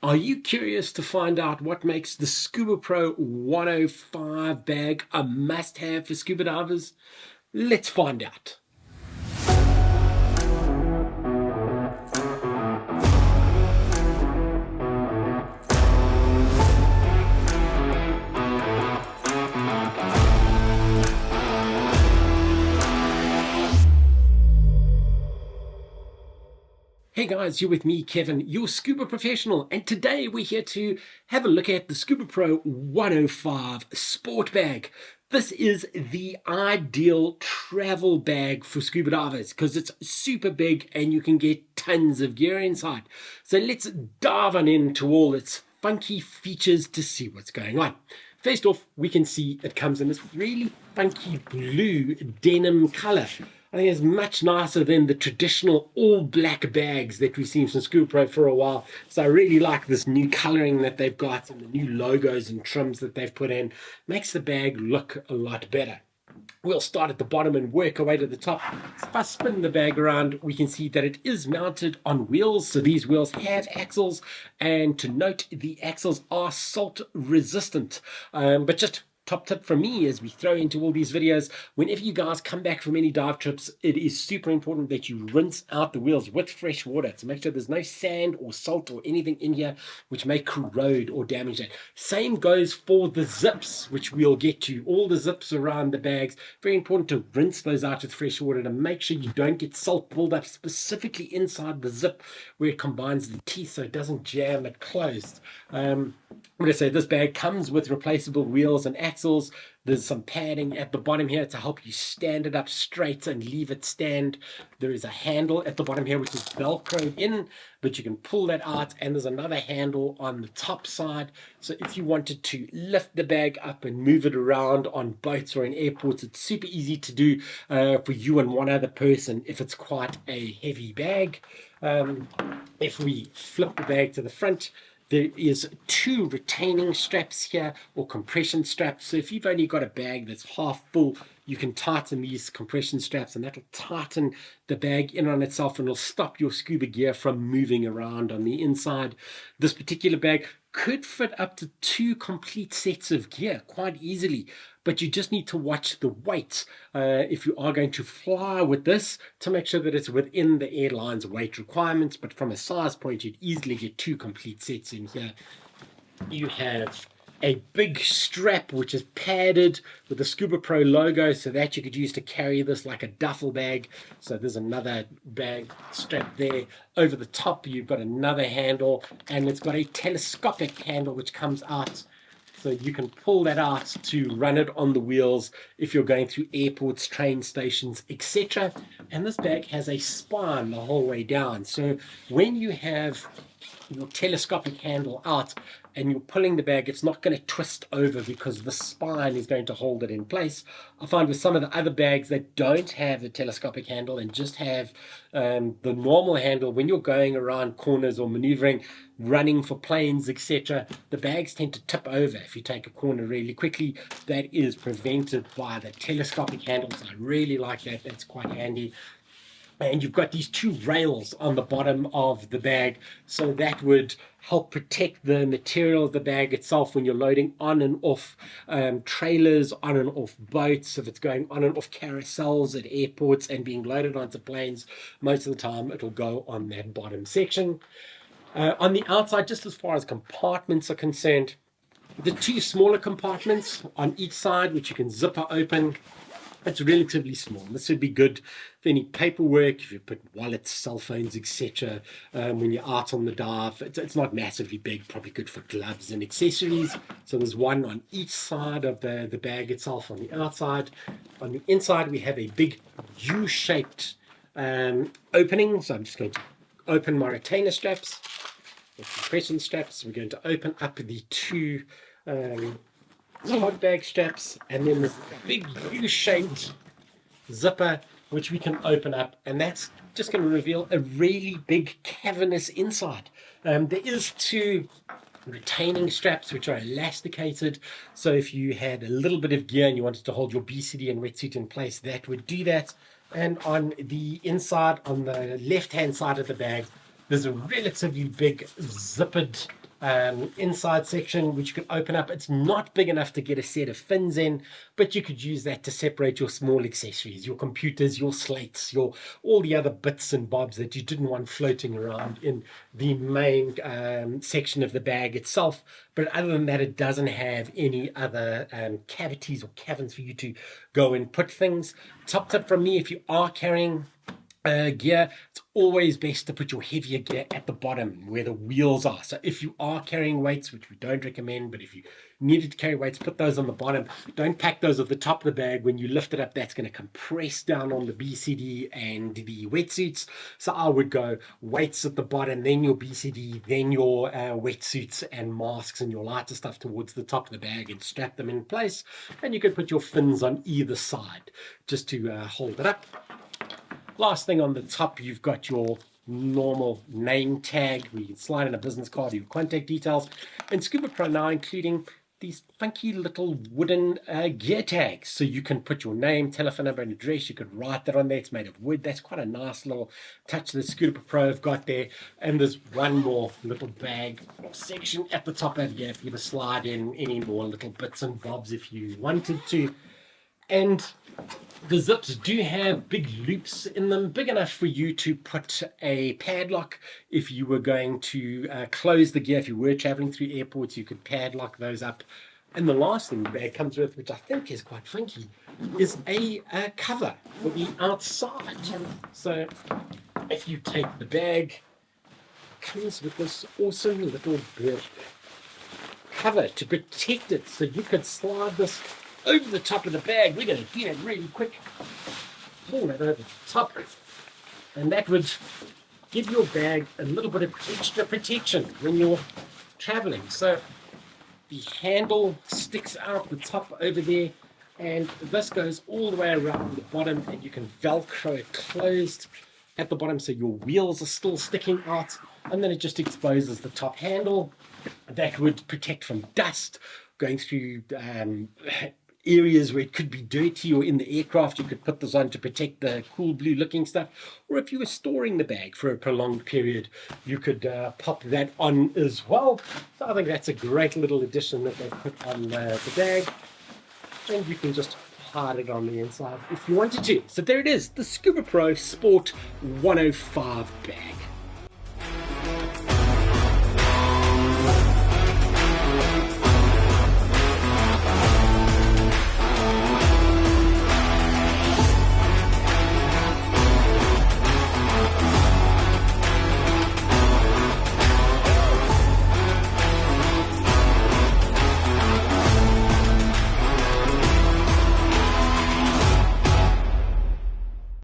Are you curious to find out what makes the SCUBAPRO 105 bag a must-have for scuba divers? Let's find out. Hey guys, you're with me, Kevin, your scuba professional, and today we're here to have a look at the SCUBAPRO 105 Sport Bag. This is the ideal travel bag for scuba divers because it's super big and you can get tons of gear inside. So let's dive on into all its funky features to see what's going on. First off, we can see it comes in this really funky blue denim color. I think it's much nicer than the traditional all black bags that we've seen from SCUBAPRO for a while. So I really like this new coloring that they've got and the new logos and trims that they've put in. Makes the bag look a lot better. We'll start at the bottom and work our way to the top. If I spin the bag around, we can see that it is mounted on wheels. So these wheels have axles, and to note, the axles are salt resistant. But just top tip from me as we throw into all these videos, whenever you guys come back from any dive trips, it is super important that you rinse out the wheels with fresh water to make sure there's no sand or salt or anything in here which may corrode or damage that. Same goes for the zips, which we'll get to. All the zips around the bags, very important to rinse those out with fresh water to make sure you don't get salt buildup specifically inside the zip where it combines the teeth so it doesn't jam it closed. I'm going to say this bag comes with replaceable wheels and axles. There's some padding at the bottom here to help you stand it up straight and leave it stand. There is a handle at the bottom here which is velcroed in, but you can pull that out, and there's another handle on the top side. So if you wanted to lift the bag up and move it around on boats or in airports, it's super easy to do for you and one other person if it's quite a heavy bag. If we flip the bag to the front, there is two retaining straps here, or compression straps. So if you've only got a bag that's half full, you can tighten these compression straps, and that'll tighten the bag in on itself and it'll stop your scuba gear from moving around on the inside. This particular bag could fit up to 2 complete sets of gear quite easily, but you just need to watch the weight if you are going to fly with this to make sure that it's within the airline's weight requirements. But from a size point, you'd easily get 2 complete sets in here. You have a big strap which is padded with the SCUBAPRO logo, so that you could use to carry this like a duffel bag. So there's another bag strap there. Over the top you've got another handle, and it's got a telescopic handle which comes out, so you can pull that out to run it on the wheels if you're going through airports, train stations, etc. And this bag has a spine the whole way down, so when you have your telescopic handle out and you're pulling the bag, it's not going to twist over because the spine is going to hold it in place. I find with some of the other bags that don't have the telescopic handle and just have the normal handle, when you're going around corners or maneuvering, running for planes, etc., the bags tend to tip over if you take a corner really quickly. That is prevented by the telescopic handles. I really like that. That's quite handy. And you've got these 2 rails on the bottom of the bag, so that would help protect the material of the bag itself when you're loading on and off trailers, on and off boats. If it's going on and off carousels at airports and being loaded onto planes, most of the time it'll go on that bottom section. On the outside, just as far as compartments are concerned, the 2 smaller compartments on each side which you can zipper open. It's relatively small. This would be good for any paperwork, if you put wallets, cell phones, etc. When you're out on the dive. It's not massively big, probably good for gloves and accessories. So there's one on each side of the bag itself on the outside. On the inside, we have a big U-shaped opening. So I'm just going to open my retainer straps, the compression straps. We're going to open up the 2 hot bag straps, and then this big U-shaped zipper which we can open up, and that's just going to reveal a really big cavernous inside. There is 2 retaining straps which are elasticated, so if you had a little bit of gear and you wanted to hold your BCD and wetsuit in place, that would do that. And on the inside, on the left hand side of the bag, there's a relatively big zippered inside section which you can open up. It's not big enough to get a set of fins in, but you could use that to separate your small accessories, your computers, your slates, your all the other bits and bobs that you didn't want floating around in the main section of the bag itself. But other than that, it doesn't have any other cavities or caverns for you to go and put things. Top tip from me: if you are carrying gear, it's always best to put your heavier gear at the bottom where the wheels are. So if you are carrying weights, which we don't recommend, but if you needed to carry weights, put those on the bottom. Don't pack those at the top of the bag. When you lift it up, that's going to compress down on the BCD and the wetsuits. So I would go weights at the bottom, then your BCD, then your wetsuits and masks and your lighter stuff towards the top of the bag, and strap them in place. And you could put your fins on either side just to hold it up. Last thing on the top, you've got your normal name tag where you can slide in a business card, your contact details, and SCUBAPRO now including these funky little wooden gear tags. So you can put your name, telephone number, and address. You could write that on there. It's made of wood. That's quite a nice little touch that SCUBAPRO have got there. And there's one more little bag or section at the top over here if you want to slide in any more little bits and bobs if you wanted to. And the zips do have big loops in them, big enough for you to put a padlock. If you were going to close the gear, if you were traveling through airports, you could padlock those up. And the last thing the bag comes with, which I think is quite funky, is a cover for the outside. So if you take the bag, it comes with this awesome little cover to protect it. So you could slide this over the top of the bag. We're going to do it really quick. Pull it over the top, and that would give your bag a little bit of extra protection when you're traveling. So the handle sticks out the top over there, and this goes all the way around the bottom, and you can velcro it closed at the bottom so your wheels are still sticking out, and then it just exposes the top handle. That would protect from dust going through areas where it could be dirty, or in the aircraft you could put this on to protect the cool blue looking stuff. Or if you were storing the bag for a prolonged period, you could pop that on as well. So I think that's a great little addition that they put on the bag, and you can just hide it on the inside if you wanted to. So there it is, the SCUBAPRO Sport 105 bag.